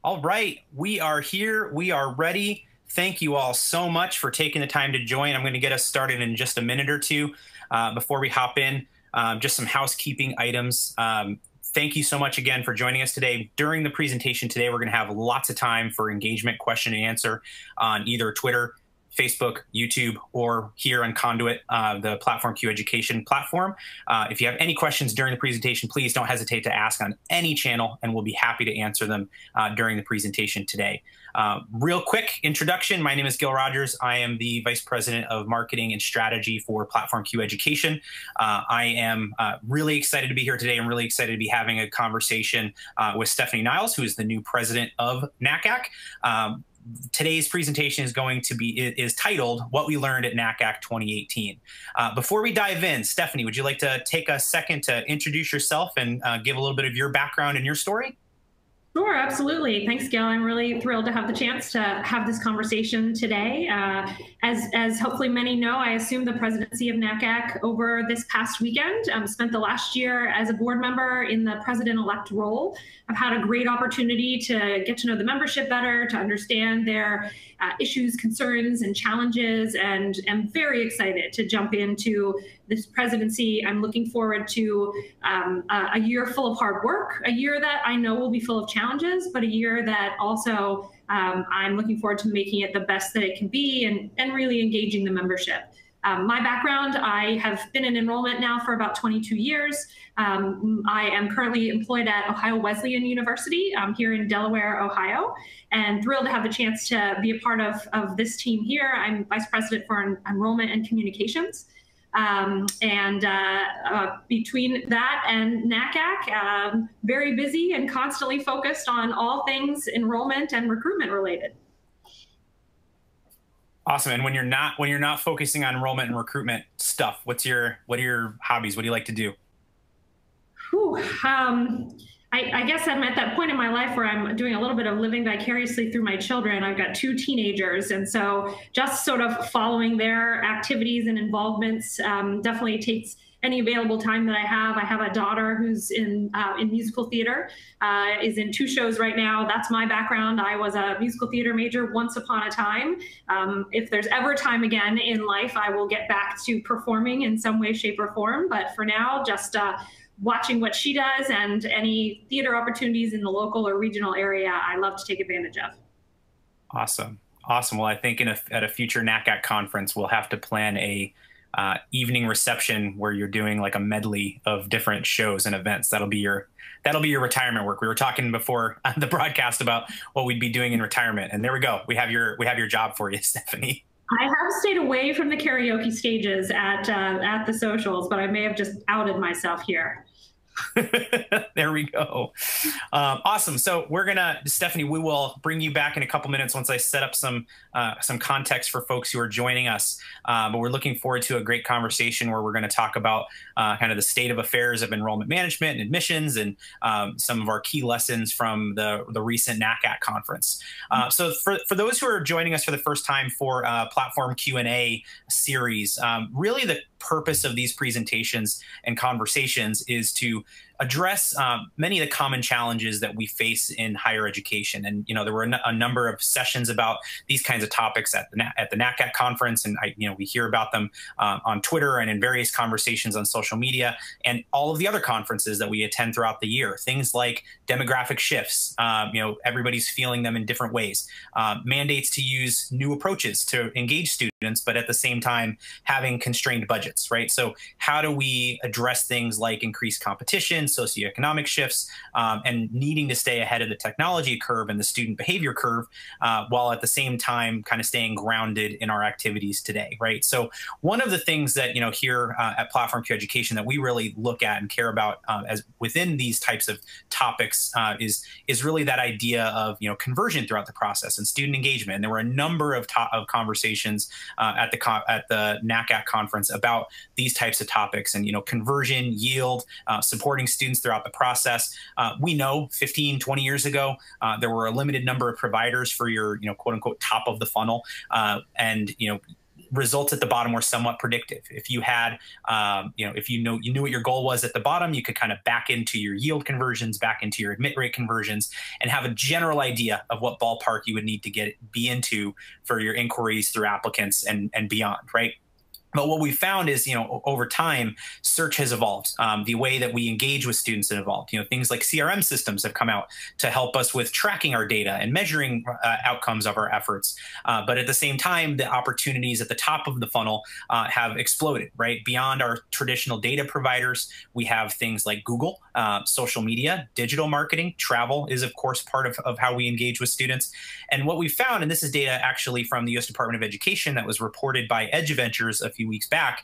All right, we are here. We are ready. Thank you all so much for taking the time to join. I'm going to get us started in just a minute or two. Before we hop in, just some housekeeping items. Thank you so much again for joining us today. During the presentation today, we're going to have lots of time for engagement, question and answer on either Twitter, Facebook, YouTube, or here on Conduit, the PlatformQ Education platform. If you have any questions during the presentation, please don't hesitate to ask on any channel, and we'll be happy to answer them during the presentation today. Real quick introduction. My name is Gil Rogers. I am the Vice President of Marketing and Strategy for PlatformQ Education. I am really excited to be here today. I'm really excited to be having a conversation with Stefanie Niles, who is the new president of NACAC. Today's presentation is titled "What We Learned at NACAC 2018." Before we dive in, Stefanie, would you like to take a second to introduce yourself and give a little bit of your background and your story? Sure, absolutely. Thanks, Gail. I'm really thrilled to have the chance to have this conversation today. As hopefully many know, I assumed the presidency of NACAC over this past weekend. Spent the last year as a board member in the president-elect role. I've had a great opportunity to get to know the membership better, to understand their issues, concerns, and challenges, and am very excited to jump into this presidency. I'm looking forward to a year full of hard work, a year that I know will be full of challenges, but a year that also I'm looking forward to making it the best that it can be and really engaging the membership. My background, I have been in enrollment now for about 22 years. I am currently employed at Ohio Wesleyan University here in Delaware, Ohio, and thrilled to have the chance to be a part of this team here. I'm Vice President for Enrollment and Communications. Between that and NACAC, very busy and constantly focused on all things enrollment and recruitment related. Awesome. And when you're not focusing on enrollment and recruitment stuff, what are your hobbies? What do you like to do? Whew, I guess I'm at that point in my life where I'm doing a little bit of living vicariously through my children. I've got 2 teenagers, and so just sort of following their activities and involvements definitely takes any available time that I have. I have a daughter who's in musical theater, is in 2 shows right now. That's my background. I was a musical theater major once upon a time. If there's ever time again in life, I will get back to performing in some way, shape, or form. But for now, just watching what she does and any theater opportunities in the local or regional area, I love to take advantage of. Awesome. Awesome. Well, I think at a future NACAC conference, we'll have to plan a evening reception where you're doing like a medley of different shows and events. That'll be your retirement work. We were talking before the broadcast about what we'd be doing in retirement, and there we go. We have your job for you, Stefanie. I have stayed away from the karaoke stages at the socials, but I may have just outed myself here. There we go. Awesome. So Stefanie, we will bring you back in a couple minutes once I set up some context for folks who are joining us. But we're looking forward to a great conversation where we're going to talk about kind of the state of affairs of enrollment management and admissions and some of our key lessons from the recent NACAC conference. So for those who are joining us for the first time for Platform Q&A series, really the purpose of these presentations and conversations is to address many of the common challenges that we face in higher education. And, there were a number of sessions about these kinds of topics at the NACAC conference. And, we hear about them on Twitter and in various conversations on social media and all of the other conferences that we attend throughout the year. Things like demographic shifts, everybody's feeling them in different ways. Mandates to use new approaches to engage students, but at the same time, having constrained budgets, right? So how do we address things like increased competition, socioeconomic shifts, and needing to stay ahead of the technology curve and the student behavior curve, while at the same time kind of staying grounded in our activities today, right? So one of the things that, here at PlatformQ Education that we really look at and care about as within these types of topics is really that idea of, conversion throughout the process and student engagement. And there were a number of conversations at the NACAC conference about these types of topics and, conversion, yield, supporting students throughout the process. We know 15, 20 years ago, there were a limited number of providers for your, quote unquote, top of the funnel. And, results at the bottom were somewhat predictive. If you had, if you knew what your goal was at the bottom, you could kind of back into your yield conversions, back into your admit rate conversions, and have a general idea of what ballpark you would need to be into for your inquiries through applicants and beyond, right? But what we found is, over time, search has evolved. The way that we engage with students has evolved. Things like CRM systems have come out to help us with tracking our data and measuring outcomes of our efforts. But at the same time, the opportunities at the top of the funnel have exploded, right? Beyond our traditional data providers, we have things like Google, social media, digital marketing, travel is, of course, part of how we engage with students. And what we found, and this is data actually from the U.S. Department of Education that was reported by EdgeVentures a few weeks back,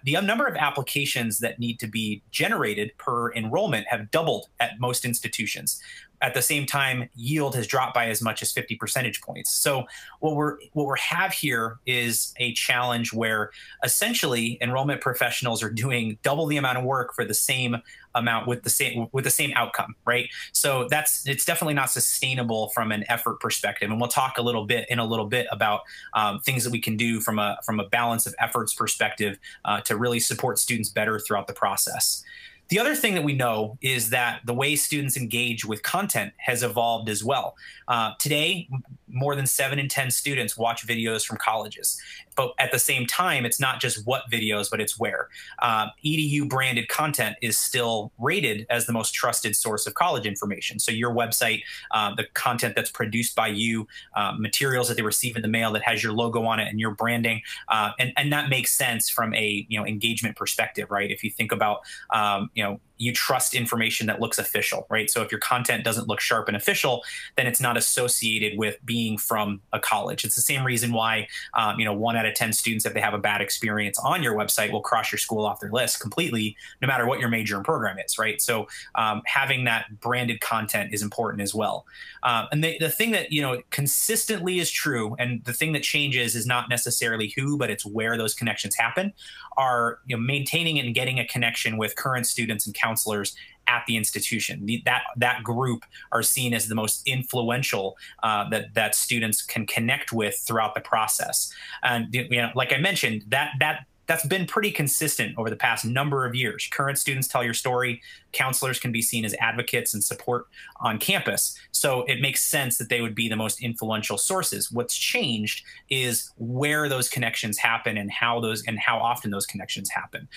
the number of applications that need to be generated per enrollment have doubled at most institutions. At the same time, yield has dropped by as much as 50 percentage points. So what we have here is a challenge where essentially enrollment professionals are doing double the amount of work for the same amount with the same outcome, right? So it's definitely not sustainable from an effort perspective. And we'll talk a little bit about things that we can do from a balance of efforts perspective to really support students better throughout the process. The other thing that we know is that the way students engage with content has evolved as well. Today, more than 7 in 10 students watch videos from colleges. But at the same time, it's not just what videos, but it's where. EDU branded content is still rated as the most trusted source of college information. So your website, the content that's produced by you, materials that they receive in the mail that has your logo on it and your branding, and that makes sense from a engagement perspective, right? If you think about you trust information that looks official, right? So if your content doesn't look sharp and official, then it's not associated with being from a college. It's the same reason why 1 out of 10 students, if they have a bad experience on your website, will cross your school off their list completely, no matter what your major and program is, right? So having that branded content is important as well. And the thing that consistently is true, and the thing that changes is not necessarily who, but it's where those connections happen, are maintaining and getting a connection with current students and counselors at the institution. That group are seen as the most influential that students can connect with throughout the process. And like I mentioned, that's been pretty consistent over the past number of years. Current students tell your story. Counselors can be seen as advocates and support on campus. So it makes sense that they would be the most influential sources. What's changed is where those connections happen and how often those connections happen.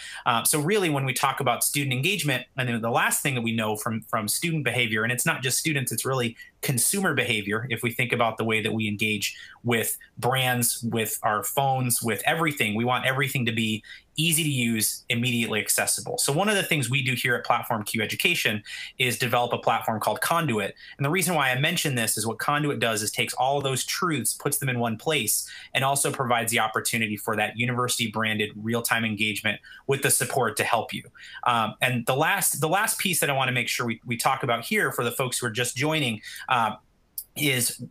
So really, when we talk about student engagement, and then the last thing that we know from student behavior, and it's not just students, it's really consumer behavior. If we think about the way that we engage with brands, with our phones, with everything, we want everything to be easy to use, immediately accessible. So one of the things we do here at PlatformQ Education is develop a platform called Conduit. And the reason why I mention this is what Conduit does is takes all of those truths, puts them in one place, and also provides the opportunity for that university branded real-time engagement with the support to help you. And the last piece that I want to make sure we talk about here for the folks who are just joining is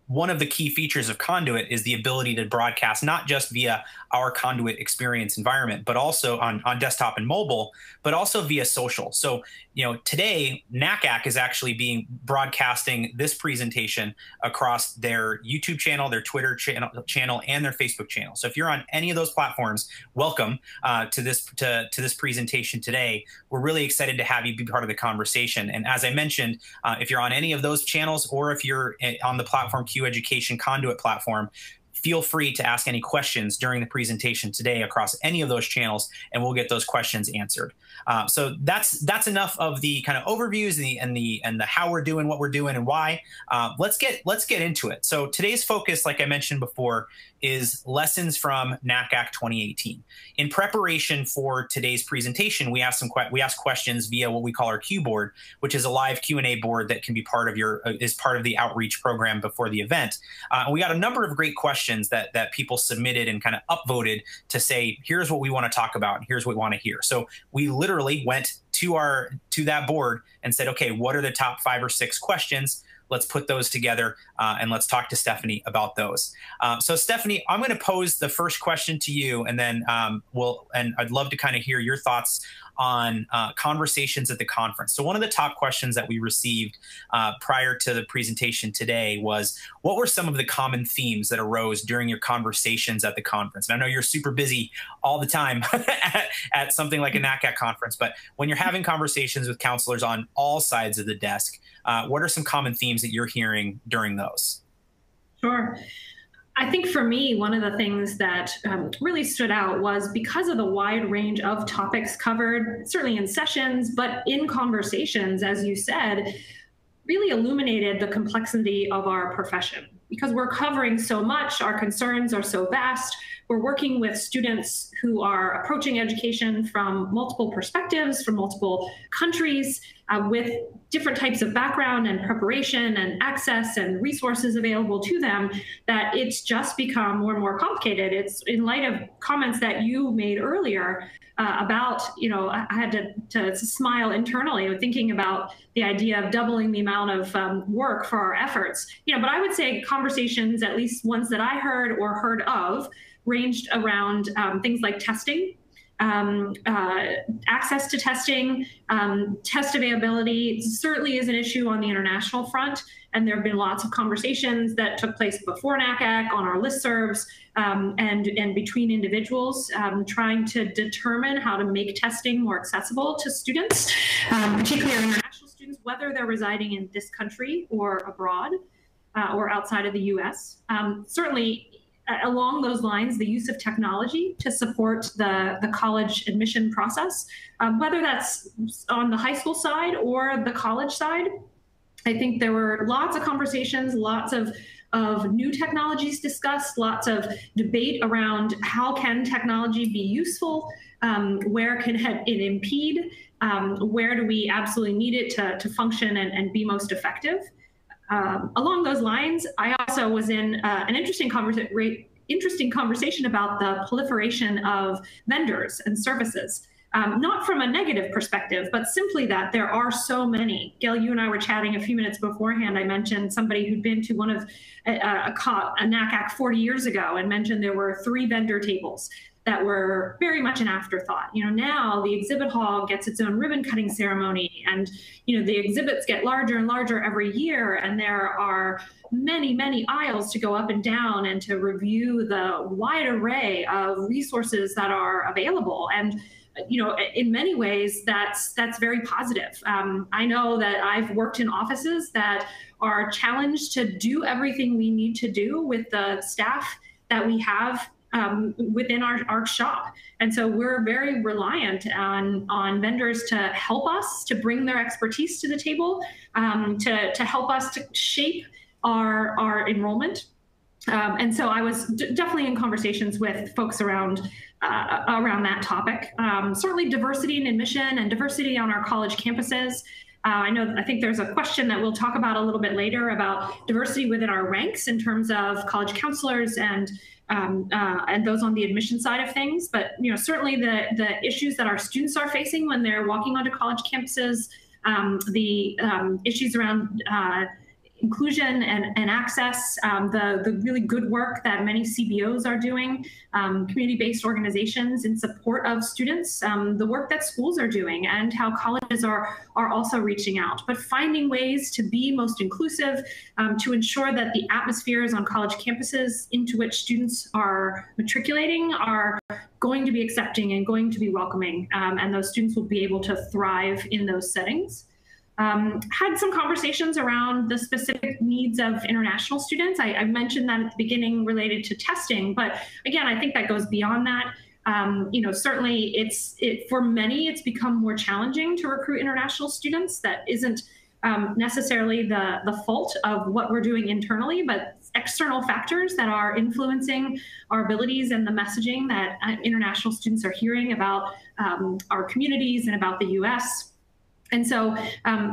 one of the key features of Conduit is the ability to broadcast not just via our Conduit experience environment, but also on desktop and mobile, but also via social. So, today NACAC is actually broadcasting this presentation across their YouTube channel, their Twitter channel, and their Facebook channel. So if you're on any of those platforms, welcome to this presentation today. We're really excited to have you be part of the conversation. And as I mentioned, if you're on any of those channels, or if you're on the PlatformQ Education Conduit platform, feel free to ask any questions during the presentation today across any of those channels, and we'll get those questions answered. So that's enough of the kind of overviews and the how we're doing, what we're doing, and why. Let's get into it. So today's focus, like I mentioned before, is lessons from NACAC 2018. In preparation for today's presentation, we asked questions via what we call our Q board, which is a live Q&A board that can be part of the outreach program before the event. And we got a number of great questions that people submitted and kind of upvoted to say, here's what we want to talk about, and here's what we want to hear. So we literally went to that board and said, okay, what are the top 5 or 6 questions? Let's put those together and let's talk to Stefanie about those. So Stefanie, I'm going to pose the first question to you, and then I'd love to kind of hear your thoughts on conversations at the conference. So one of the top questions that we received prior to the presentation today was, what were some of the common themes that arose during your conversations at the conference? And I know you're super busy all the time at something like a NACAC conference, but when you're having conversations with counselors on all sides of the desk, what are some common themes that you're hearing during those? Sure. I think for me, one of the things that really stood out was because of the wide range of topics covered, certainly in sessions, but in conversations, as you said, really illuminated the complexity of our profession. Because we're covering so much, our concerns are so vast, we're working with students who are approaching education from multiple perspectives, from multiple countries, with different types of background and preparation and access and resources available to them, that it's just become more and more complicated. It's in light of comments that you made earlier about, I had to smile internally thinking about the idea of doubling the amount of work for our efforts. But I would say conversations, at least ones that I heard or heard of, ranged around things like testing, access to testing, test availability certainly is an issue on the international front. And there have been lots of conversations that took place before NACAC on our listservs and between individuals trying to determine how to make testing more accessible to students, particularly our international students, whether they're residing in this country or abroad or outside of the US. Certainly, along those lines, the use of technology to support the college admission process, whether that's on the high school side or the college side. I think there were lots of conversations, lots of new technologies discussed, lots of debate around how can technology be useful, where can it impede, where do we absolutely need it to function and be most effective. Along those lines, I also was in an interesting conversation about the proliferation of vendors and services, not from a negative perspective, but simply that there are so many. Gail, you and I were chatting a few minutes beforehand. I mentioned somebody who'd been to one of a NACAC 40 years ago and mentioned there were 3 vendor tables that were very much an afterthought. Now the exhibit hall gets its own ribbon cutting ceremony, and the exhibits get larger and larger every year, and there are many, many aisles to go up and down and to review the wide array of resources that are available. And in many ways, that's very positive. I know that I've worked in offices that are challenged to do everything we need to do with the staff that we have within our shop. And so we're very reliant on vendors to help us, to bring their expertise to the table, to help us to shape our enrollment. And so I was definitely in conversations with folks around that topic. Certainly diversity in admission and diversity on our college campuses. I think there's a question that we'll talk about a little bit later about diversity within our ranks in terms of college counselors and those on the admission side of things. But certainly the issues that our students are facing when they're walking onto college campuses, the issues around inclusion and access, the really good work that many CBOs are doing, community-based organizations in support of students, the work that schools are doing, and how colleges are also reaching out. But finding ways to be most inclusive, to ensure that the atmospheres on college campuses into which students are matriculating are going to be accepting and going to be welcoming, and those students will be able to thrive in those settings. Had some conversations around the specific needs of international students. I mentioned that at the beginning related to testing, but again, I think that goes beyond that. Certainly for many, it's become more challenging to recruit international students. That isn't necessarily the fault of what we're doing internally, but external factors that are influencing our abilities and the messaging that international students are hearing about our communities and about the US. And so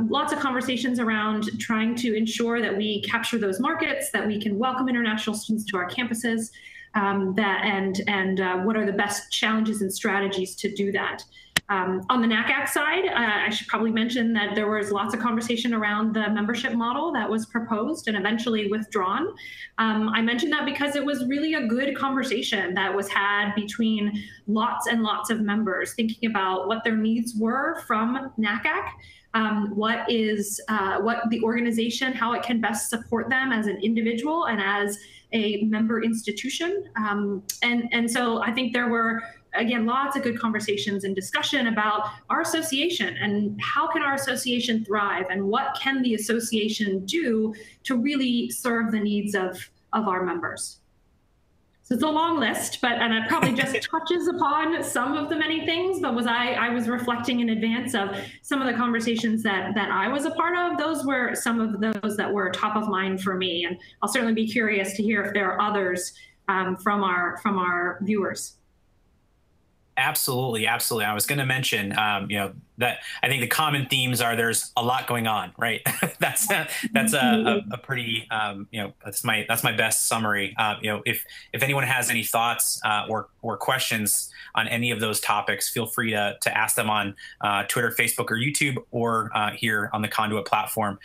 lots of conversations around trying to ensure that we capture those markets, that we can welcome international students to our campuses, and what are the best challenges and strategies to do that. On the NACAC side, I should probably mention that there was lots of conversation around the membership model that was proposed and eventually withdrawn. I mentioned that because it was really a good conversation that was had between lots and lots of members, thinking about what their needs were from NACAC, what the organization, how it can best support them as an individual and as a member institution. And so I think there were, again, lots of good conversations and discussion about our association and how can our association thrive and what can the association do to really serve the needs of our members. So it's a long list, and it probably just touches upon some of the many things, but I was reflecting in advance of some of the conversations that I was a part of. Those were some of those that were top of mind for me. And I'll certainly be curious to hear if there are others from our viewers. Absolutely, absolutely. I was going to mention, that I think the common themes are there's a lot going on, right? that's a pretty, that's my best summary. If anyone has any thoughts or questions on any of those topics, feel free to ask them on Twitter, Facebook, or YouTube, or here on the Conduit platform.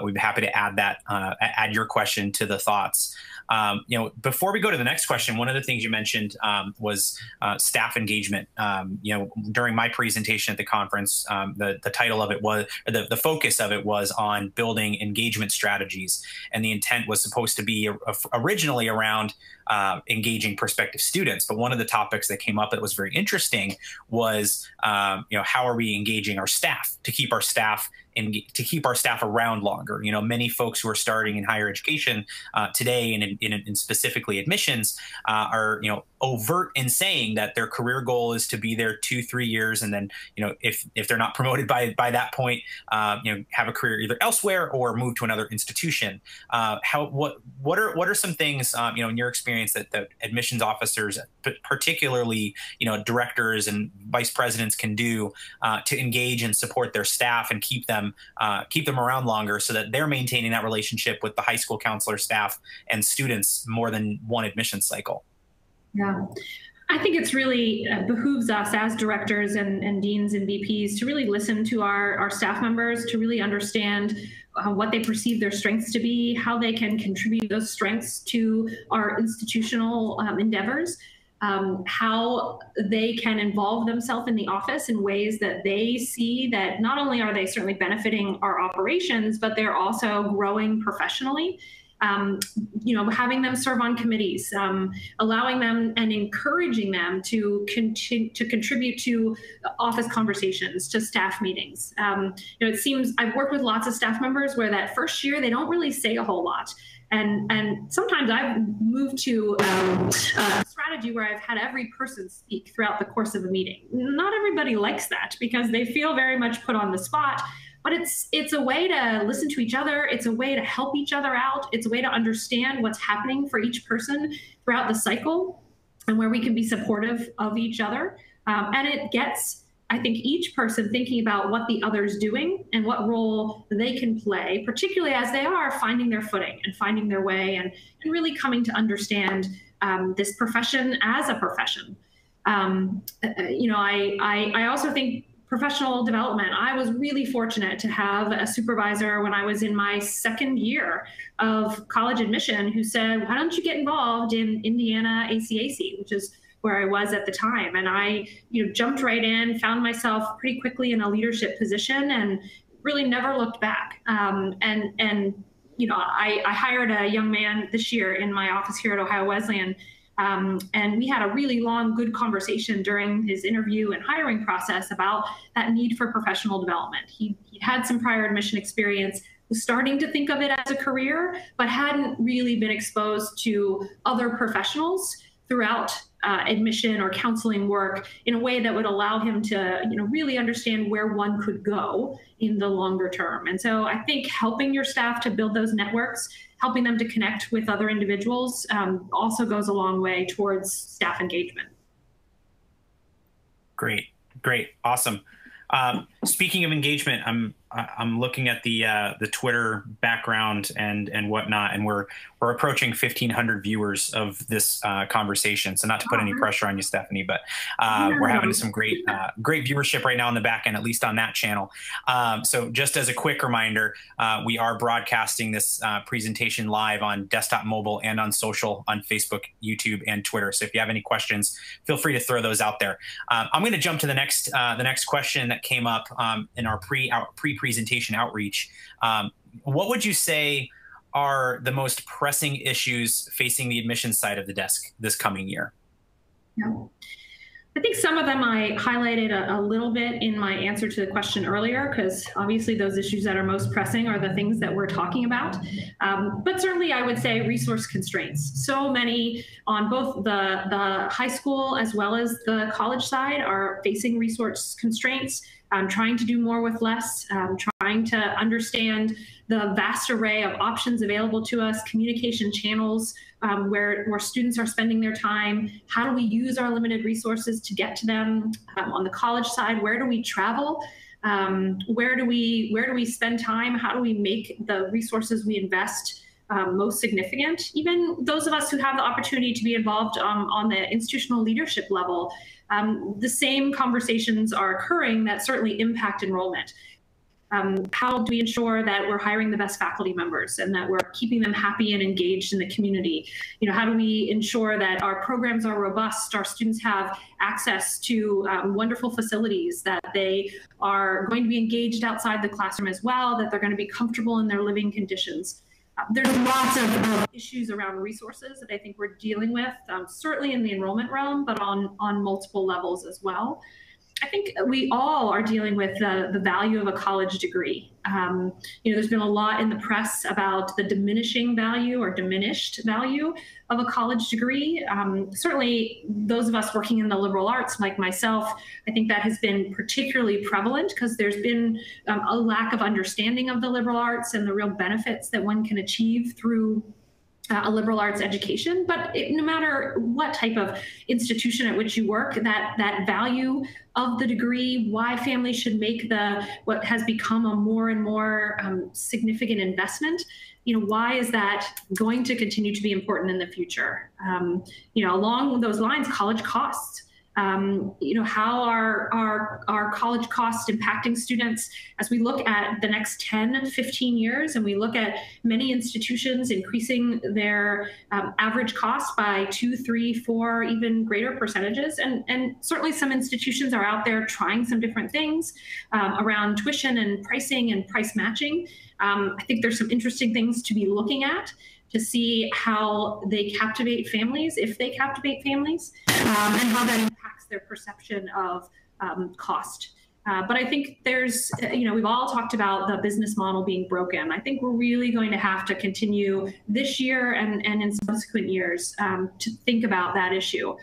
We'd be happy to add your question to the thoughts. Before we go to the next question, one of the things you mentioned was staff engagement. During my presentation at the conference, the title of it was, the focus of it was on building engagement strategies, and the intent was supposed to be originally around engaging prospective students. But one of the topics that came up that was very interesting was, how are we engaging our staff to keep our staff around longer? Many folks who are starting in higher education today, and in specifically admissions, are overt in saying that their career goal is to be there 2-3 years, and then if they're not promoted by that point, have a career either elsewhere or move to another institution. What are some things in your experience that admissions officers, particularly directors and vice presidents, can do to engage and support their staff and keep them around longer, so that they're maintaining that relationship with the high school counselor staff and students more than one admission cycle? Yeah, I think it's really behooves us as directors and deans and VPs to really listen to our staff members, to really understand what they perceive their strengths to be, how they can contribute those strengths to our institutional endeavors, how they can involve themselves in the office in ways that they see that not only are they certainly benefiting our operations, but they're also growing professionally. Having them serve on committees, allowing them and encouraging them to contribute to office conversations, to staff meetings. It seems I've worked with lots of staff members where that first year they don't really say a whole lot. And sometimes I've moved to a strategy where I've had every person speak throughout the course of a meeting. Not everybody likes that because they feel very much put on the spot. But it's a way to listen to each other. It's a way to help each other out. It's a way to understand what's happening for each person throughout the cycle and where we can be supportive of each other. And it gets, I think, each person thinking about what the other's doing and what role they can play, particularly as they are finding their footing and finding their way and really coming to understand this profession as a profession. I also think professional development. I was really fortunate to have a supervisor when I was in my second year of college admission who said, why don't you get involved in Indiana ACAC, which is where I was at the time. And I jumped right in, found myself pretty quickly in a leadership position and really never looked back. I hired a young man this year in my office here at Ohio Wesleyan. And we had a really long, good conversation during his interview and hiring process about that need for professional development. He had some prior admission experience, was starting to think of it as a career, but hadn't really been exposed to other professionals throughout admission or counseling work in a way that would allow him to really understand where one could go in the longer term. And so I think helping your staff to build those networks, helping them to connect with other individuals also goes a long way towards staff engagement. Great, awesome. Speaking of engagement, I'm looking at the Twitter background and whatnot, and we're approaching 1,500 viewers of this conversation. So not to put any pressure on you, Stefanie, but we're having some great viewership right now on the back end, at least on that channel. So just as a quick reminder, we are broadcasting this presentation live on desktop, mobile, and on social, on Facebook, YouTube, and Twitter. So if you have any questions, feel free to throw those out there. I'm going to jump to the next question that came up in our pre-presentation outreach. What would you say are the most pressing issues facing the admissions side of the desk this coming year? Yeah. I think some of them I highlighted a little bit in my answer to the question earlier, because obviously those issues that are most pressing are the things that we're talking about. But certainly I would say resource constraints. So many on both the high school as well as the college side are facing resource constraints, trying to do more with less, trying to understand the vast array of options available to us, communication channels, where students are spending their time. How do we use our limited resources to get to them? On the college side, where do we travel? Where do we spend time? How do we make the resources we invest most significant? Even those of us who have the opportunity to be involved on the institutional leadership level, the same conversations are occurring that certainly impact enrollment. How do we ensure that we're hiring the best faculty members and that we're keeping them happy and engaged in the community? How do we ensure that our programs are robust, our students have access to wonderful facilities, that they are going to be engaged outside the classroom as well, that they're going to be comfortable in their living conditions? There's lots of issues around resources that I think we're dealing with, certainly in the enrollment realm, but on multiple levels as well. I think we all are dealing with the value of a college degree. There's been a lot in the press about the diminishing value or diminished value of a college degree. Certainly those of us working in the liberal arts like myself, I think that has been particularly prevalent because there's been a lack of understanding of the liberal arts and the real benefits that one can achieve through a liberal arts education. But no matter what type of institution at which you work, that value of the degree, why families should make what has become a more and more significant investment, why is that going to continue to be important in the future? Along those lines, college costs. How are our college costs impacting students as we look at the next 10, 15 years, and we look at many institutions increasing their average cost by 2, 3, 4, even greater percentages. And certainly some institutions are out there trying some different things around tuition and pricing and price matching. I think there's some interesting things to be looking at to see how they captivate families, if they captivate families, and how that impacts their perception of cost. But I think there's, we've all talked about the business model being broken. I think we're really going to have to continue this year and in subsequent years to think about that issue.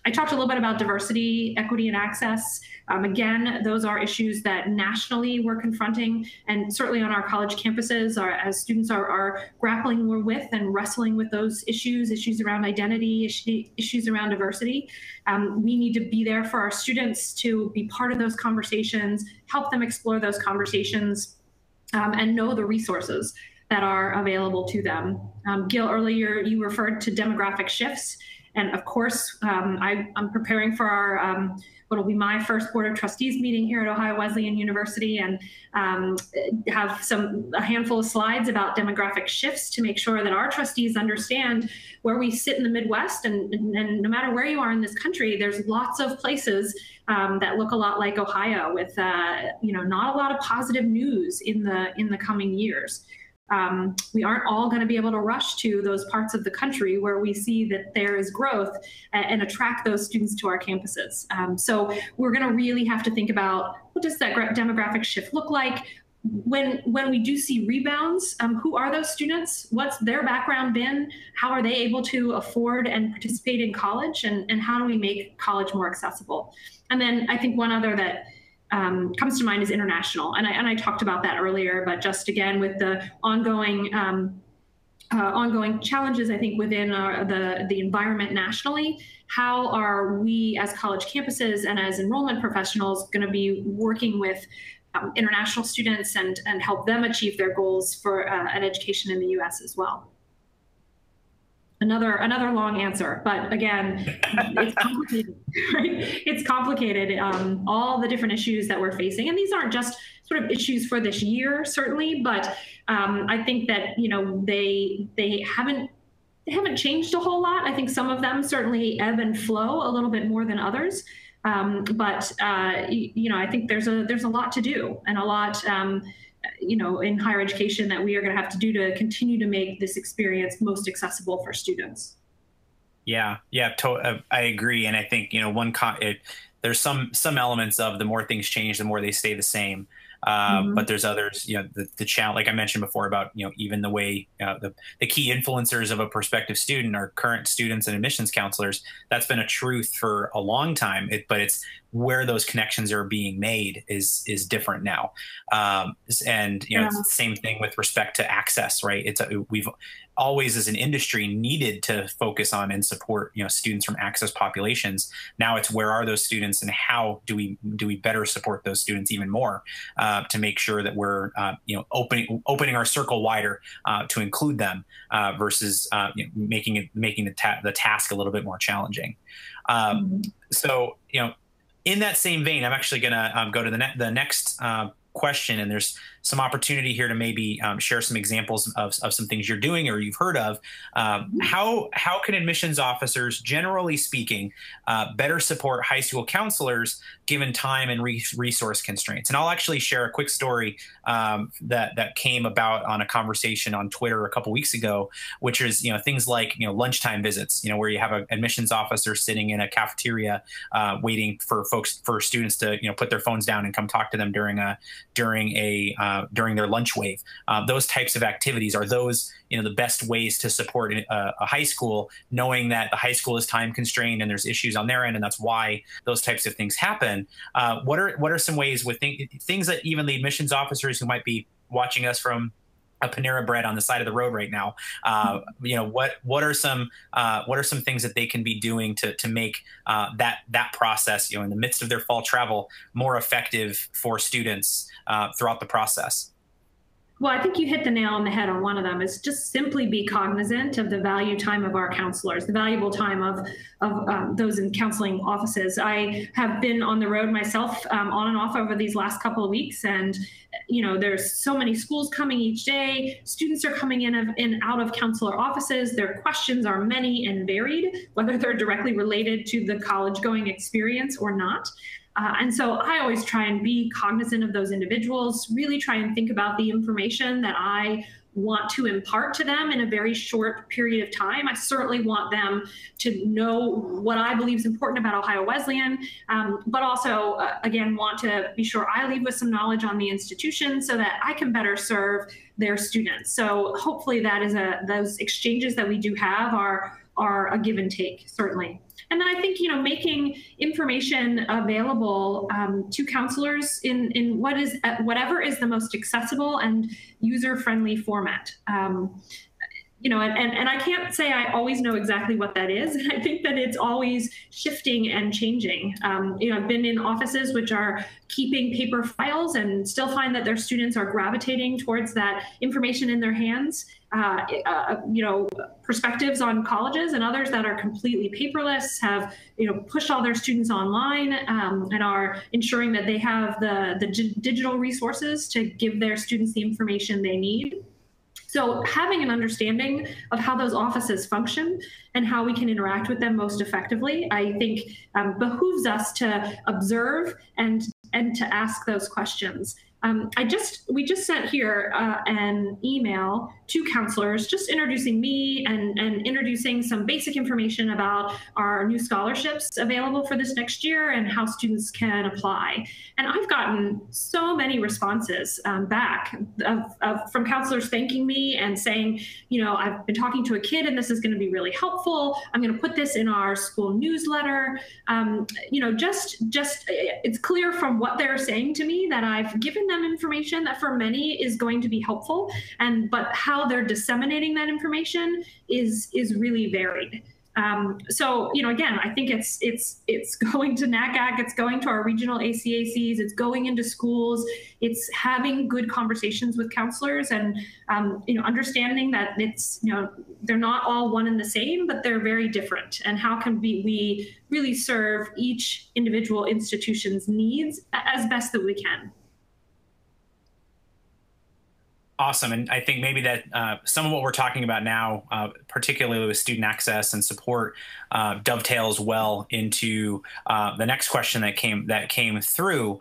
I talked a little bit about diversity, equity, and access. Again, those are issues that nationally we're confronting, and certainly on our college campuses, as students are grappling more with and wrestling with those issues around identity, issues around diversity. We need to be there for our students to be part of those conversations, help them explore those conversations, and know the resources that are available to them. Gil, earlier you referred to demographic shifts. And of course, I'm preparing for our what will be my first Board of Trustees meeting here at Ohio Wesleyan University, and have a handful of slides about demographic shifts to make sure that our trustees understand where we sit in the Midwest, and no matter where you are in this country, there's lots of places that look a lot like Ohio with not a lot of positive news in the coming years. We aren't all going to be able to rush to those parts of the country where we see that there is growth and attract those students to our campuses. So we're going to really have to think about, what does that demographic shift look like? When we do see rebounds, who are those students? What's their background been? How are they able to afford and participate in college? And how do we make college more accessible? And then I think one other that comes to mind is international. And I talked about that earlier, but just again, with the ongoing challenges, I think, within the environment nationally, how are we as college campuses and as enrollment professionals going to be working with international students and help them achieve their goals for an education in the U.S. as well. Another long answer, but again, it's complicated, right? It's complicated, all the different issues that we're facing. And these aren't just sort of issues for this year, certainly, but I think that, they haven't changed a whole lot. I think some of them certainly ebb and flow a little bit more than others. But I think there's a lot to do, and a lot, in higher education that we are going to have to do to continue to make this experience most accessible for students. Yeah, I agree. And I think, there's some elements of the more things change, the more they stay the same. But there's others, the challenge, like I mentioned before about, even the way the key influencers of a prospective student are current students and admissions counselors. That's been a truth for a long time, but it's where those connections are being made is different now. It's the same thing with respect to access, right? We've always, as an industry, needed to focus on and support, students from access populations. Now it's where are those students, and how do we better support those students even more to make sure that we're opening our circle wider to include them versus making the task a little bit more challenging. So in that same vein, I'm actually going to go to the next question, and there's some opportunity here to maybe share some examples of some things you're doing or you've heard of. How can admissions officers, generally speaking, better support high school counselors given time and resource constraints? And I'll actually share a quick story that came about on a conversation on Twitter a couple weeks ago, which is things like lunchtime visits, where you have an admissions officer sitting in a cafeteria waiting for students to put their phones down and come talk to them during their lunch wave. Those types of activities, are those the best ways to support a high school, knowing that the high school is time constrained and there's issues on their end, and that's why those types of things happen. What are some ways with things that even the admissions officers who might be watching us from a Panera Bread on the side of the road right now, what are some things that they can be doing to make that process, in the midst of their fall travel, more effective for students throughout the process? Well, I think you hit the nail on the head on one of them, is just simply be cognizant of the value time of our counselors, the valuable time of those in counseling offices. I have been on the road myself on and off over these last couple of weeks, and there's so many schools coming each day. Students are coming in and out of counselor offices. Their questions are many and varied, whether they're directly related to the college-going experience or not. And so I always try and be cognizant of those individuals, really try and think about the information that I want to impart to them in a very short period of time. I certainly want them to know what I believe is important about Ohio Wesleyan, but also, again, want to be sure I leave with some knowledge on the institution so that I can better serve their students. So hopefully that is those exchanges that we do have are a give and take, certainly. And then I think, making information available to counselors in whatever is the most accessible and user-friendly format. And I can't say I always know exactly what that is. And I think that it's always shifting and changing. I've been in offices which are keeping paper files and still find that their students are gravitating towards that information in their hands. Perspectives on colleges, and others that are completely paperless have, pushed all their students online and are ensuring that they have the digital resources to give their students the information they need. So having an understanding of how those offices function and how we can interact with them most effectively, I think behooves us to observe and to ask those questions. We just sent here an email to counselors just introducing me and introducing some basic information about our new scholarships available for this next year and how students can apply. And I've gotten so many responses back from counselors thanking me and saying, I've been talking to a kid and this is going to be really helpful. I'm going to put this in our school newsletter. It's clear from what they're saying to me that I've given them information that for many is going to be helpful, but how they're disseminating that information is really varied. So, again, I think it's going to NACAC, it's going to our regional ACACs, it's going into schools, it's having good conversations with counselors, and understanding that it's they're not all one and the same, but they're very different. And how can we really serve each individual institution's needs as best that we can? Awesome. And I think maybe that some of what we're talking about now, particularly with student access and support, dovetails well into the next question that came through.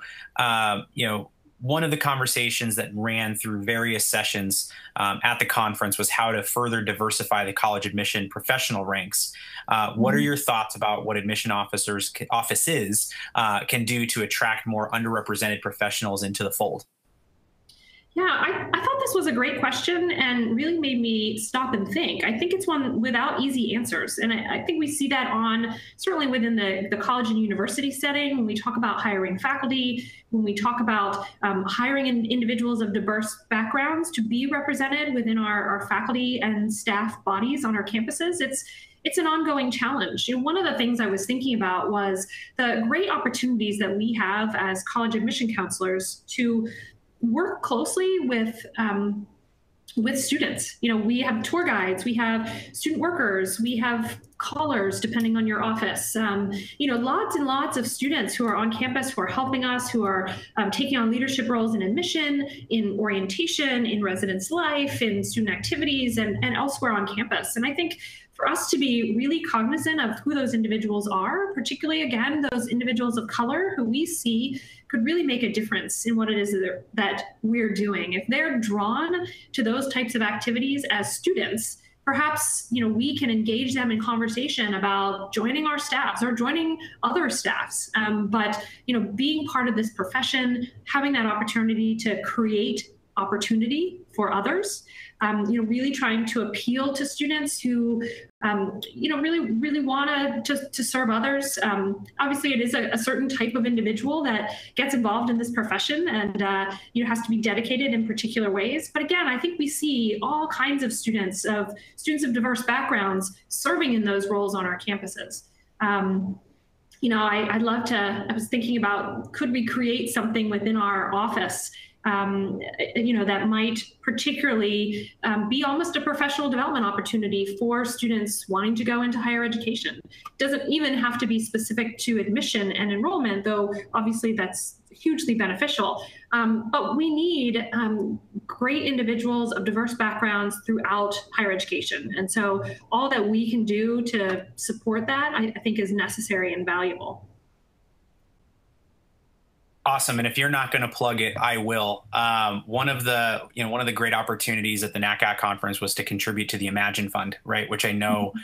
One of the conversations that ran through various sessions at the conference was how to further diversify the college admission professional ranks. What are your thoughts about what admission offices can do to attract more underrepresented professionals into the fold? Yeah, I thought this was a great question and really made me stop and think. I think it's one without easy answers. And I think we see that certainly within the college and university setting, when we talk about hiring faculty, when we talk about hiring individuals of diverse backgrounds to be represented within our faculty and staff bodies on our campuses. It's an ongoing challenge. One of the things I was thinking about was the great opportunities that we have as college admission counselors to work closely with students. We have tour guides, we have student workers, we have callers, depending on your office. Lots and lots of students who are on campus, who are helping us, who are taking on leadership roles in admission, in orientation, in residence life, in student activities, and elsewhere on campus. And I think for us to be really cognizant of who those individuals are, particularly, again, those individuals of color who we see could really make a difference in what it is that we're doing. If they're drawn to those types of activities as students, perhaps we can engage them in conversation about joining our staffs or joining other staffs. But being part of this profession, having that opportunity to create opportunity for others, really trying to appeal to students who, really want to serve others. Obviously, it is a certain type of individual that gets involved in this profession and has to be dedicated in particular ways. But again, I think we see all kinds of students of diverse backgrounds serving in those roles on our campuses. I was thinking about, could we create something within our office that might particularly be almost a professional development opportunity for students wanting to go into higher education. It doesn't even have to be specific to admission and enrollment, though obviously that's hugely beneficial. But we need great individuals of diverse backgrounds throughout higher education. And so all that we can do to support that, I think, is necessary and valuable. Awesome. And if you're not going to plug it, I will. One of the great opportunities at the NACAC conference was to contribute to the Imagine Fund, right? Which I know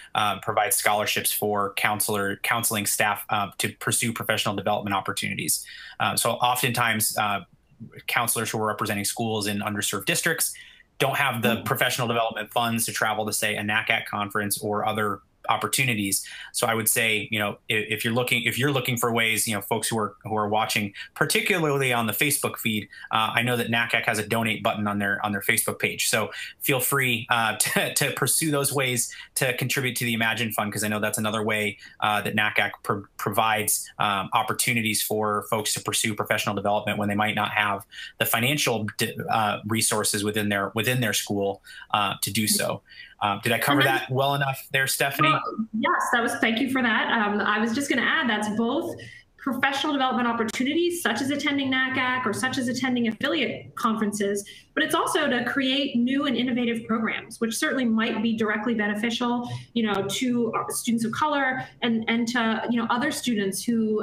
provides scholarships for counseling staff to pursue professional development opportunities. So oftentimes counselors who are representing schools in underserved districts don't have the professional development funds to travel to, say, a NACAC conference or other opportunities. So I would say, if you're looking for ways, folks who are watching, particularly on the Facebook feed, I know that NACAC has a donate button on their Facebook page. So feel free to pursue those ways to contribute to the Imagine Fund, because I know that's another way that NACAC provides opportunities for folks to pursue professional development when they might not have the financial resources within their school to do so. Did I cover that well enough there, Stefanie? Yes, thank you for that. I was just going to add, that's both professional development opportunities, such as attending NACAC or such as attending affiliate conferences, but it's also to create new and innovative programs, which certainly might be directly beneficial, to students of color and to, other students who,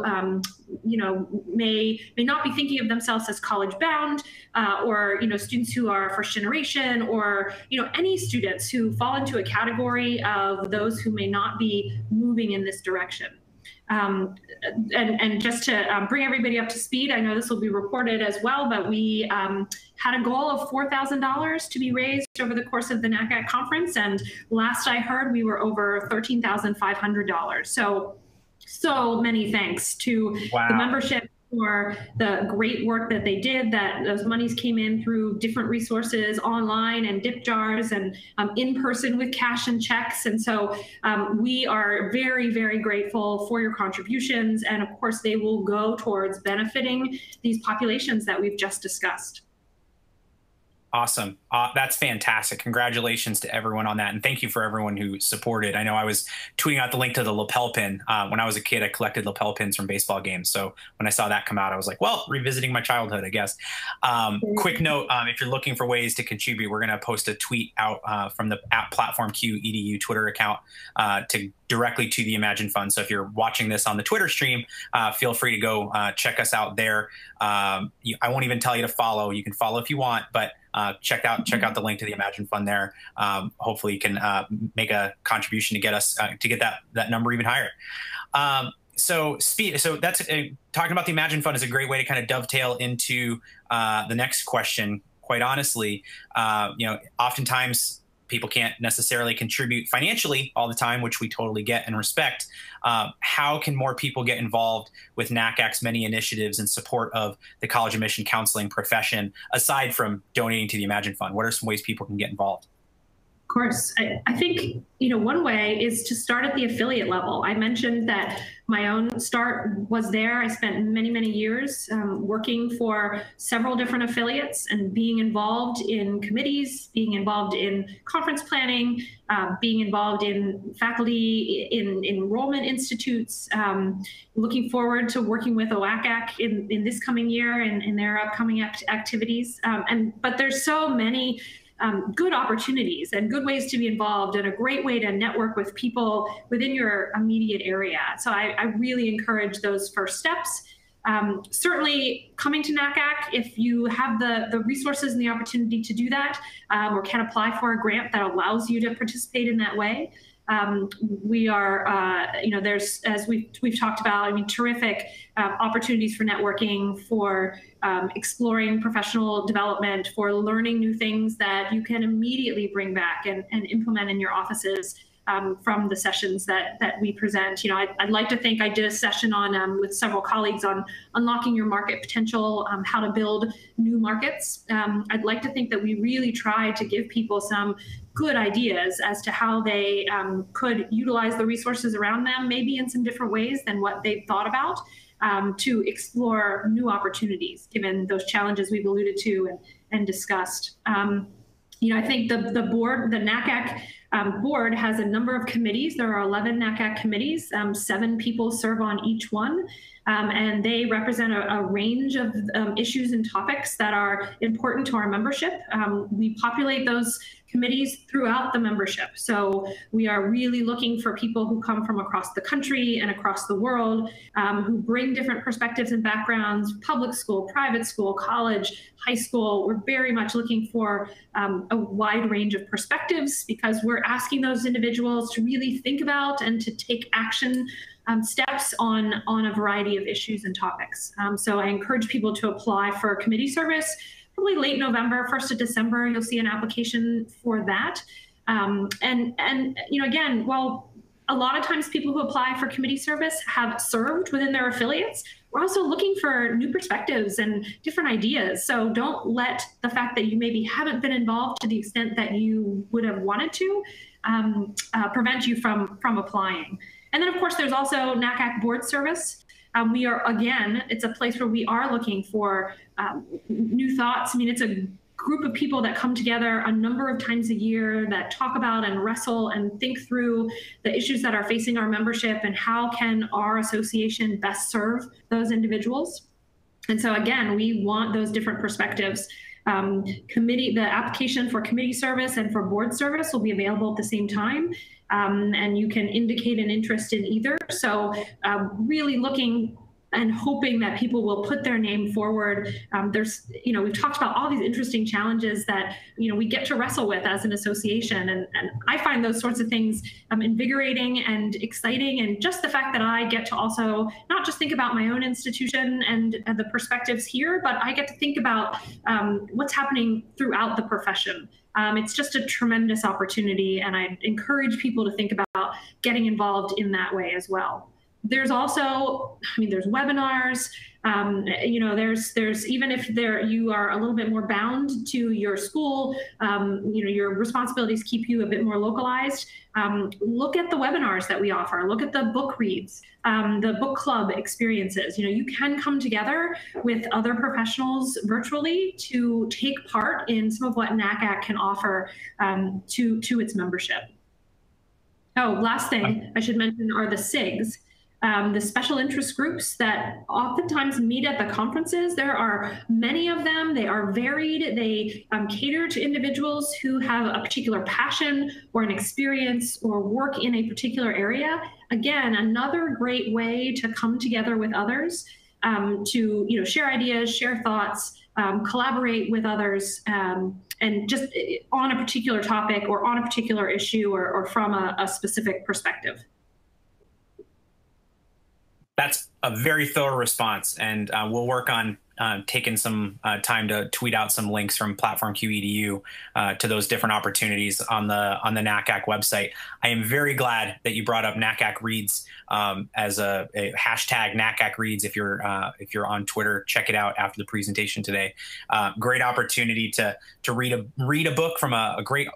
may not be thinking of themselves as college bound, or, students who are first generation, or, any students who fall into a category of those who may not be moving in this direction. And just to bring everybody up to speed, I know this will be reported as well, but we had a goal of $4,000 to be raised over the course of the NACAC conference. And last I heard, we were over $13,500. So many thanks to the membership for the great work that they did, that those monies came in through different resources, online and dip jars, and in person with cash and checks. And so we are very, very grateful for your contributions. And of course, they will go towards benefiting these populations that we've just discussed. Awesome. That's fantastic. Congratulations to everyone on that. And thank you for everyone who supported. I know I was tweeting out the link to the lapel pin. When I was a kid, I collected lapel pins from baseball games. So when I saw that come out, I was like, well, revisiting my childhood, I guess. Quick note, if you're looking for ways to contribute, we're going to post a tweet out from the @PlatformQ EDU Twitter account directly to the Imagine Fund. So if you're watching this on the Twitter stream, feel free to go check us out there. I won't even tell you to follow. You can follow if you want, but check out the link to the Imagine Fund there. Hopefully you can make a contribution to get us to get that number even higher. So that's talking about the Imagine Fund is a great way to kind of dovetail into the next question. Quite honestly, oftentimes people can't necessarily contribute financially all the time, which we totally get and respect. How can more people get involved with NACAC's many initiatives in support of the college admission counseling profession, aside from donating to the Imagine Fund? What are some ways people can get involved? Of course. I think, one way is to start at the affiliate level. I mentioned that my own start was there. I spent many, many years working for several different affiliates and being involved in committees, being involved in conference planning, being involved in faculty, in enrollment institutes, looking forward to working with OACAC in this coming year and in their upcoming activities. But there's so many good opportunities and good ways to be involved, and a great way to network with people within your immediate area. So I really encourage those first steps. Certainly coming to NACAC, if you have the resources and the opportunity to do that, or can apply for a grant that allows you to participate in that way. We are, there's, as we've talked about, terrific opportunities for networking, for exploring professional development, for learning new things that you can immediately bring back and implement in your offices from the sessions that we present. I'd like to think I did a session on with several colleagues on unlocking your market potential, how to build new markets. I'd like to think that we really try to give people some good ideas as to how they could utilize the resources around them, maybe in some different ways than what they've thought about, to explore new opportunities, given those challenges we've alluded to and discussed. I think the board, the NACAC board, has a number of committees. There are 11 NACAC committees. 7 people serve on each one. And they represent a range of issues and topics that are important to our membership. We populate those committees throughout the membership. So we are really looking for people who come from across the country and across the world, who bring different perspectives and backgrounds: public school, private school, college, high school. We're very much looking for a wide range of perspectives, because we're asking those individuals to really think about and to take action steps on a variety of issues and topics. So I encourage people to apply for committee service. Probably late November, 1st of December, you'll see an application for that. Again, while a lot of times people who apply for committee service have served within their affiliates, we're also looking for new perspectives and different ideas. So don't let the fact that you maybe haven't been involved to the extent that you would have wanted to prevent you from applying. And then, of course, there's also NACAC board service. We are, again, it's a place where we are looking for new thoughts. It's a group of people that come together a number of times a year that talk about and wrestle and think through the issues that are facing our membership and how can our association best serve those individuals. And so, again, we want those different perspectives. The application for committee service and for board service will be available at the same time. And you can indicate an interest in either. So really looking and hoping that people will put their name forward. We've talked about all these interesting challenges that, we get to wrestle with as an association. And I find those sorts of things invigorating and exciting. And just the fact that I get to also not just think about my own institution and the perspectives here, but I get to think about what's happening throughout the profession. It's just a tremendous opportunity, and I encourage people to think about getting involved in that way as well. There's also, there's webinars, There's even if you are a little bit more bound to your school, your responsibilities keep you a bit more localized. Look at the webinars that we offer. Look at the book reads, the book club experiences. You can come together with other professionals virtually to take part in some of what NACAC can offer to its membership. Oh, last thing I should mention are the SIGs. The special interest groups that oftentimes meet at the conferences. There are many of them. They are varied. They cater to individuals who have a particular passion or an experience or work in a particular area. Again, another great way to come together with others, to share ideas, share thoughts, collaborate with others, and just on a particular topic or on a particular issue or from a specific perspective. That's a very thorough response, and we'll work on taking some time to tweet out some links from PlatformQ Edu to those different opportunities on the NACAC website. I am very glad that you brought up NACAC Reads as a hashtag NACAC Reads. If you're on Twitter, check it out after the presentation today. Great opportunity to read a book from a great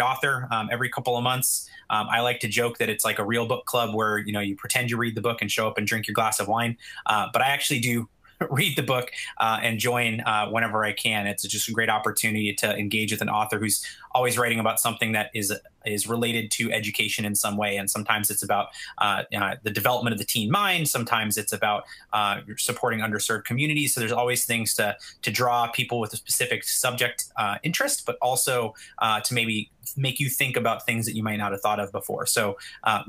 author every couple of months. I like to joke that it's like a real book club where you pretend you read the book and show up and drink your glass of wine, but I actually do read the book and join whenever I can. It's just a great opportunity to engage with an author who's always writing about something that is related to education in some way. And sometimes it's about the development of the teen mind. Sometimes it's about supporting underserved communities. So there's always things to draw people with a specific subject interest, but also to maybe make you think about things that you might not have thought of before. So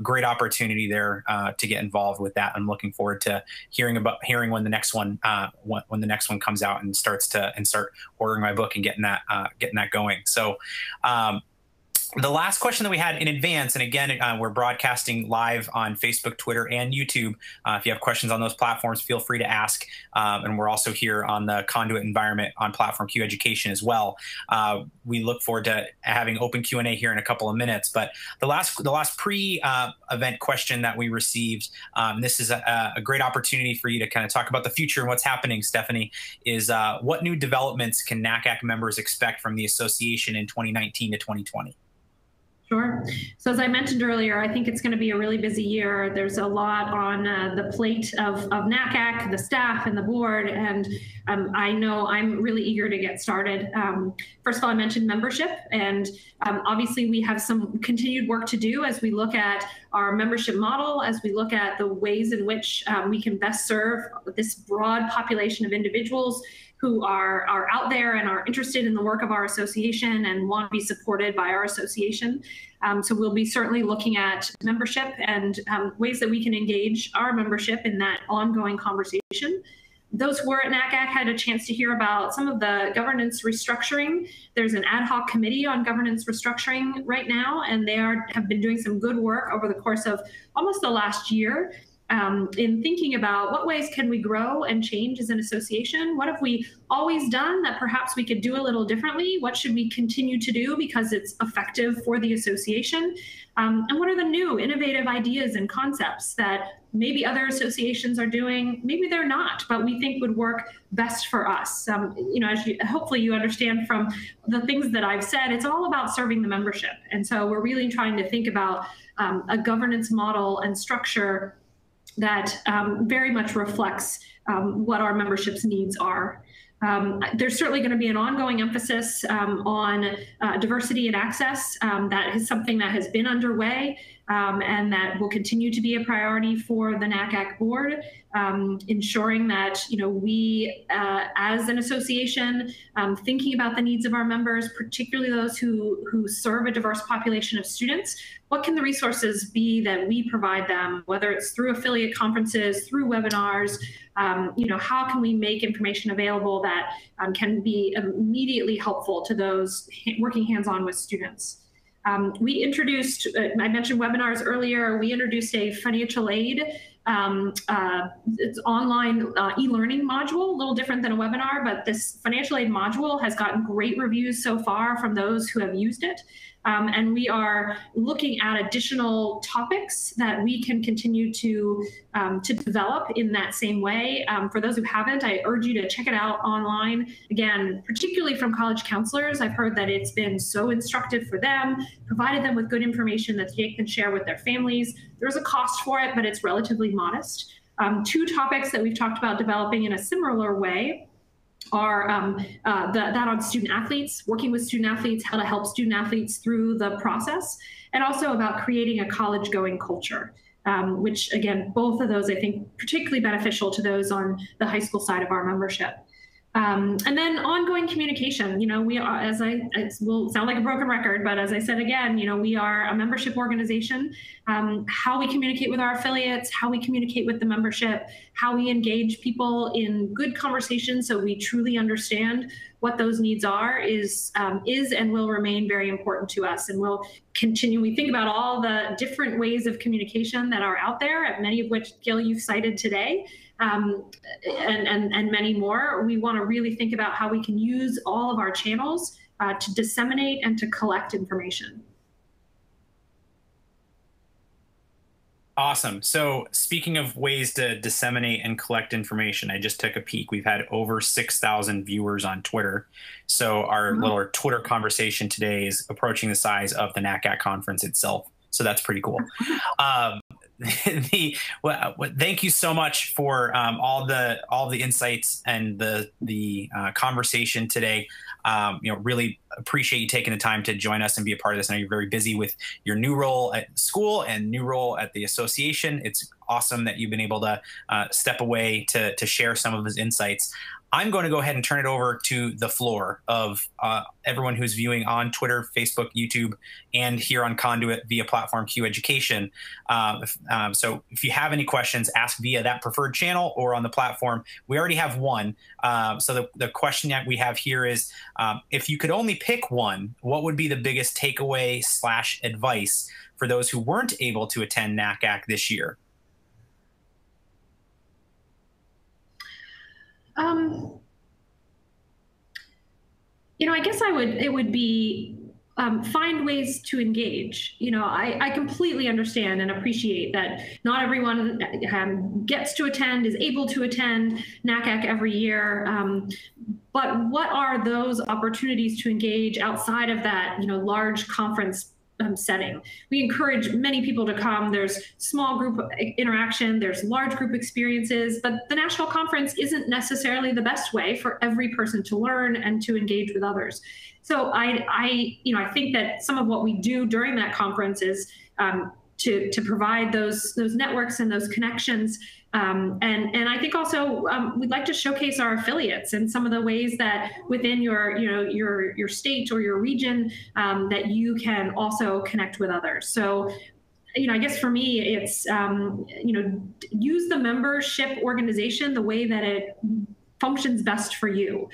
great opportunity there to get involved with that. I'm looking forward to hearing when the next one comes out and start ordering my book and getting that going. So the last question that we had in advance, and again, we're broadcasting live on Facebook, Twitter, and YouTube. If you have questions on those platforms, feel free to ask. And we're also here on the Conduit environment on PlatformQ Education as well. We look forward to having open Q&A here in a couple of minutes. But the last pre-event question that we received, this is a great opportunity for you to kind of talk about the future and what's happening, Stefanie, is what new developments can NACAC members expect from the association in 2019 to 2020? Sure. So as I mentioned earlier, I think it's going to be a really busy year. There's a lot on the plate of NACAC, the staff and the board, and I know I'm really eager to get started. First of all, I mentioned membership, and obviously we have some continued work to do as we look at our membership model, as we look at the ways in which we can best serve this broad population of individuals who are out there and are interested in the work of our association and want to be supported by our association. So we'll be certainly looking at membership and ways that we can engage our membership in that ongoing conversation. Those who were at NACAC had a chance to hear about some of the governance restructuring. There's an ad hoc committee on governance restructuring right now, and they have been doing some good work over the course of almost the last year. In thinking about what ways can we grow and change as an association? What have we always done that perhaps we could do a little differently? What should we continue to do because it's effective for the association? And what are the new innovative ideas and concepts that maybe other associations are doing, maybe they're not, but we think would work best for us? As hopefully you understand from the things that I've said, it's all about serving the membership. And so we're really trying to think about a governance model and structure that very much reflects what our membership's needs are. There's certainly going to be an ongoing emphasis on diversity and access. That is something that has been underway and that will continue to be a priority for the NACAC board, ensuring that we as an association, thinking about the needs of our members, particularly those who serve a diverse population of students. What can the resources be that we provide them, whether it's through affiliate conferences, through webinars? How can we make information available that can be immediately helpful to those working hands-on with students? We introduced, I mentioned webinars earlier, we introduced a financial aid it's online e-learning module, a little different than a webinar, but this financial aid module has gotten great reviews so far from those who have used it. And we are looking at additional topics that we can continue to develop in that same way. For those who haven't, I urge you to check it out online. Again, particularly from college counselors, I've heard that it's been so instructive for them, provided them with good information that they can share with their families. There's a cost for it, but it's relatively modest. Two topics that we've talked about developing in a similar way are that on student athletes, working with student athletes, how to help student athletes through the process, and also about creating a college-going culture, which, again, both of those, I think, particularly beneficial to those on the high school side of our membership. And then ongoing communication. We are, it will sound like a broken record, but as I said again, we are a membership organization. How we communicate with our affiliates, how we communicate with the membership, how we engage people in good conversations so we truly understand what those needs are is and will remain very important to us. And we'll continue. We think about all the different ways of communication that are out there, many of which, Gil, you've cited today. And many more. We want to really think about how we can use all of our channels to disseminate and to collect information. Awesome. So speaking of ways to disseminate and collect information, I just took a peek. We've had over 6,000 viewers on Twitter. So our little Twitter conversation today is approaching the size of the NACAC conference itself. So that's pretty cool. Thank you so much for all the insights and the conversation today. Really appreciate you taking the time to join us and be a part of this. I know you're very busy with your new role at school and new role at the association. It's awesome that you've been able to step away to share some of those insights. I'm going to go ahead and turn it over to the floor of everyone who's viewing on Twitter, Facebook, YouTube, and here on Conduit via PlatformQ Education. So if you have any questions, ask via that preferred channel or on the platform. We already have one. So the question that we have here is, if you could only pick one, what would be the biggest takeaway / advice for those who weren't able to attend NACAC this year? I guess it would be find ways to engage. I completely understand and appreciate that not everyone gets to attend, is able to attend NACAC every year. But what are those opportunities to engage outside of that, large conference setting? We encourage many people to come. There's small group interaction, there's large group experiences, but the national conference isn't necessarily the best way for every person to learn and to engage with others. So I think that some of what we do during that conference is to provide those networks and those connections. And I think also we'd like to showcase our affiliates and some of the ways that within your state or your region that you can also connect with others. So, I guess for me, it's, use the membership organization the way that it functions best for you.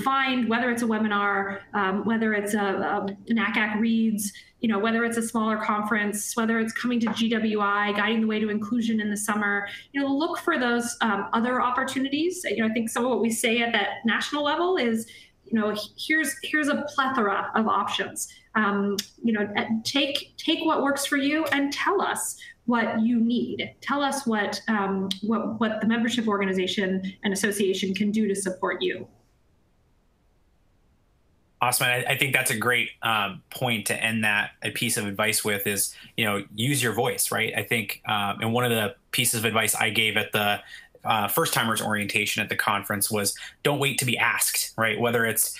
Find whether it's a webinar, whether it's a NACAC Reads, whether it's a smaller conference, whether it's coming to GWI, Guiding the Way to Inclusion in the summer, look for those other opportunities. I think some of what we say at that national level is, here's a plethora of options. Take what works for you and tell us what you need. Tell us what the membership organization and association can do to support you. Awesome. I think that's a great point to end that a piece of advice with is, use your voice, right? I think, and one of the pieces of advice I gave at the first timers orientation at the conference was don't wait to be asked, right? Whether it's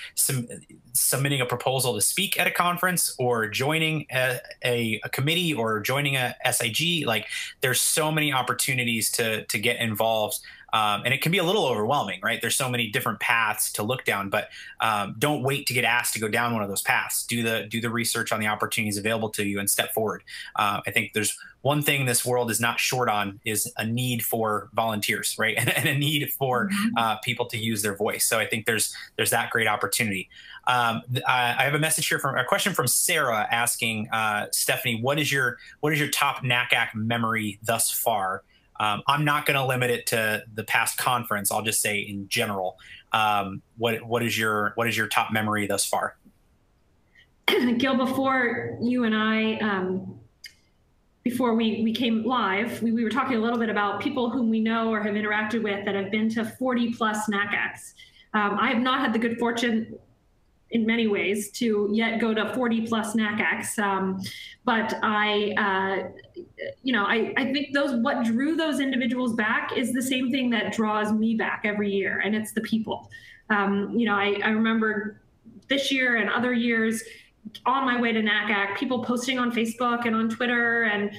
submitting a proposal to speak at a conference or joining a committee or joining a SIG, like there's so many opportunities to get involved. And it can be a little overwhelming, right? There's so many different paths to look down, but don't wait to get asked to go down one of those paths. Do the research on the opportunities available to you and step forward. I think there's one thing this world is not short on is a need for volunteers, right? And a need for people to use their voice. So I think there's that great opportunity. I have a message here a question from Sarah asking, Stefanie, what is your top NACAC memory thus far? I'm not going to limit it to the past conference. I'll just say in general, what is your top memory thus far? Gil, before you and I, before we came live, we were talking a little bit about people whom we know or have interacted with that have been to 40 plus NACACs. I have not had the good fortune in many ways to yet go to 40 plus NACACs. But I think what drew those individuals back is the same thing that draws me back every year, and it's the people. I remember this year and other years on my way to NACAC, people posting on Facebook and on Twitter and,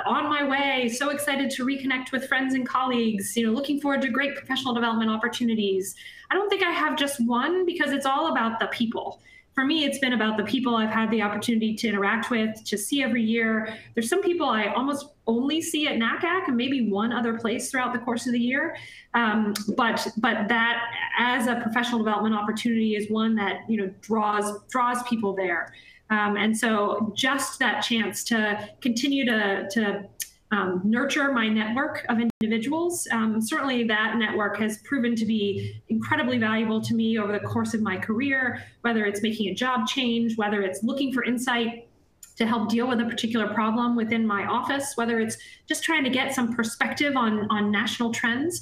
on my way, so excited to reconnect with friends and colleagues, looking forward to great professional development opportunities. I don't think I have just one, because it's all about the people. For me, it's been about the people I've had the opportunity to interact with, to see every year. There's some people I almost only see at NACAC and maybe one other place throughout the course of the year. But that as a professional development opportunity is one that draws people there. And so just that chance to continue to nurture my network of individuals. Certainly that network has proven to be incredibly valuable to me over the course of my career, whether it's making a job change, whether it's looking for insight to help deal with a particular problem within my office, whether it's just trying to get some perspective on national trends.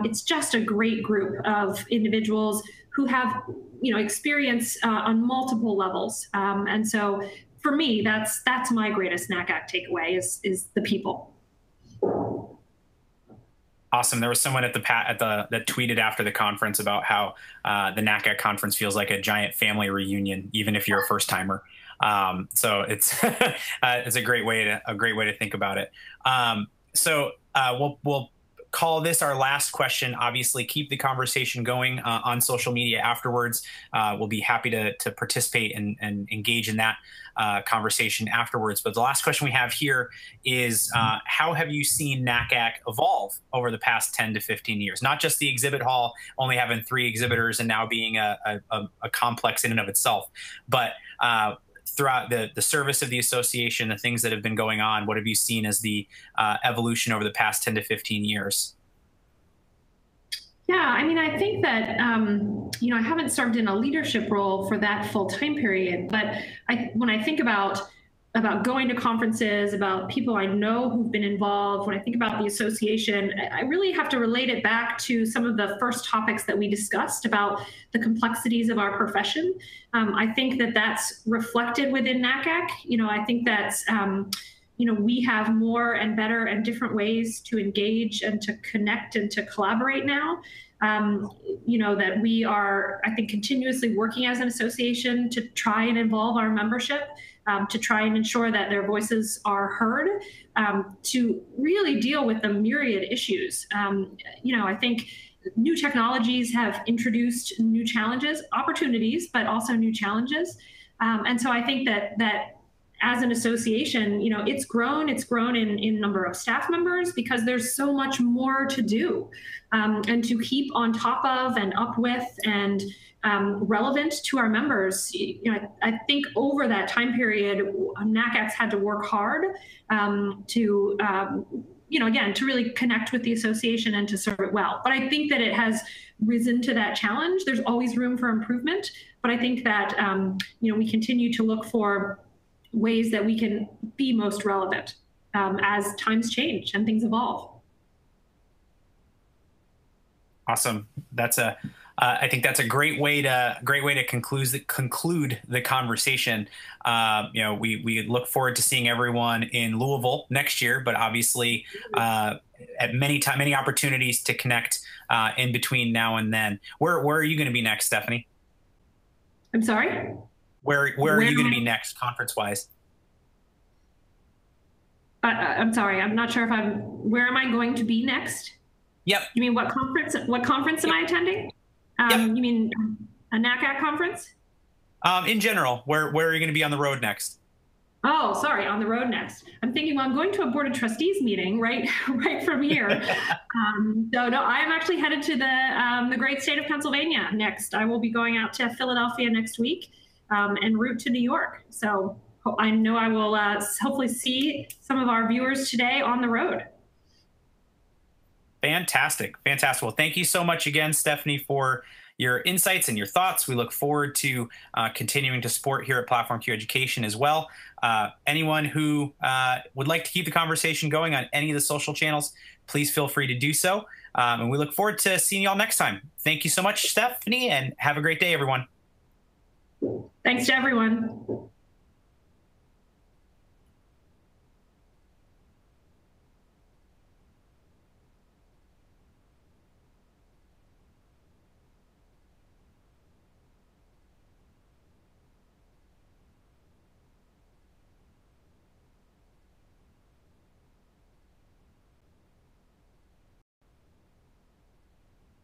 It's just a great group of individuals who have experience on multiple levels. And so for me, that's my greatest NACAC takeaway is the people. Awesome. There was someone that tweeted after the conference about how the NACAC conference feels like a giant family reunion, even if you're a first timer. So it's it's a great way to think about it. We'll call this our last question. Obviously, keep the conversation going on social media afterwards. We'll be happy to participate and engage in that conversation afterwards. But the last question we have here is, how have you seen NACAC evolve over the past 10 to 15 years? Not just the exhibit hall only having 3 exhibitors and now being a complex in and of itself, but throughout the service of the association, the things that have been going on, what have you seen as the evolution over the past 10 to 15 years? Yeah, I mean, I think that, I haven't served in a leadership role for that full time period, but when I think about going to conferences, about people I know who've been involved, when I think about the association, I really have to relate it back to some of the first topics that we discussed about the complexities of our profession. I think that that's reflected within NACAC. I think that's, we have more and better and different ways to engage and to connect and to collaborate now. That we are, I think, continuously working as an association to try and involve our membership, to try and ensure that their voices are heard, to really deal with the myriad issues. I think new technologies have introduced new challenges, opportunities, but also new challenges. And so I think that as an association, it's grown in number of staff members because there's so much more to do, and to keep on top of and up with and relevant to our members. I think over that time period, NACAC's had to work hard to really connect with the association and to serve it well. But I think that it has risen to that challenge. There's always room for improvement, but I think that we continue to look for ways that we can be most relevant as times change and things evolve. Awesome. I think that's a great way to conclude the conversation. We look forward to seeing everyone in Louisville next year, but obviously at many opportunities to connect in between now and then. Where are you going to be next, Stefanie? I'm sorry? Where are you going to be next, conference-wise? I'm sorry, I'm not sure where am I going to be next? Yep. You mean what conference am I attending? Yep. You mean a NACAC conference? In general, where are you going to be on the road next? Oh, sorry, on the road next. I'm thinking, well, I'm going to a Board of Trustees meeting right from here. So no, I'm actually headed to the great state of Pennsylvania next. I will be going out to Philadelphia next week en route to New York. So I know I will hopefully see some of our viewers today on the road. Fantastic. Well, thank you so much again, Stefanie, for your insights and your thoughts. We look forward to continuing to support here at PlatformQ Education as well. Anyone who would like to keep the conversation going on any of the social channels, please feel free to do so. And we look forward to seeing you all next time. Thank you so much, Stefanie, and have a great day, everyone. Thanks to everyone.